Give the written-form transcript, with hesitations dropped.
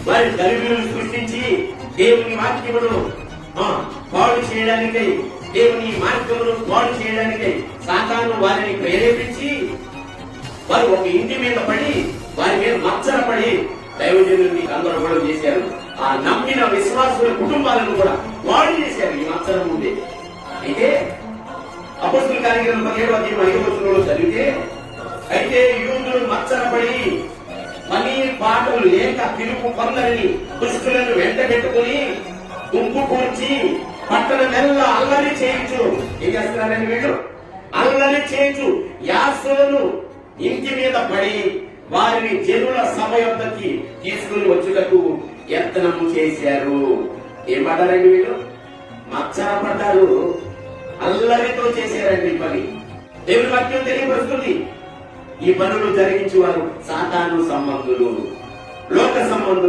వారి గలిబిలు సృష్టించి దేవుని వాక్యమును పాడు చేయడానికై, దేవుని మార్గమును పాడు చేయడానికై సాతాను వారిని ప్రేరేపించి వారు ఒక ఇంటి మీద పడి వారి మీద మచ్చరపడి దైవజనుల్ని గందరగోళం చేశారు. ఆ నమ్మిన విశ్వాసుల కుటుంబాలను కూడా పాడు చేశారు ఈ మచ్చరం ఉండే. అయితే అపొస్తలుల కార్యక్రమం 17 చదివితే, అయితే యూదులు మచ్చరపడి పని పాటలు లేక పిలుపు కొందరిని దుష్టులను వెంట పెట్టుకుని గుంపు కూర్చి పట్టణమెల్లా అల్లరి చేయించు. ఏం చేస్తున్నారని వీళ్ళు అల్లరి చేయించు యాసోను ఇంటి మీద పడి వారిని జనుల సభ యొద్దకి తీసుకుని వచ్చుటకు యత్నం చేశారు. ఏం పడ్డారండి వీళ్ళు? మచ్చర పడ్డారు, అల్లరితో చేశారండి పని. దేవుని వాక్యం తెలియపరుస్తుంది, ఈ పనులు జరిగించేవారు సాతాను సంబంధులు, లోక సంబంధులు.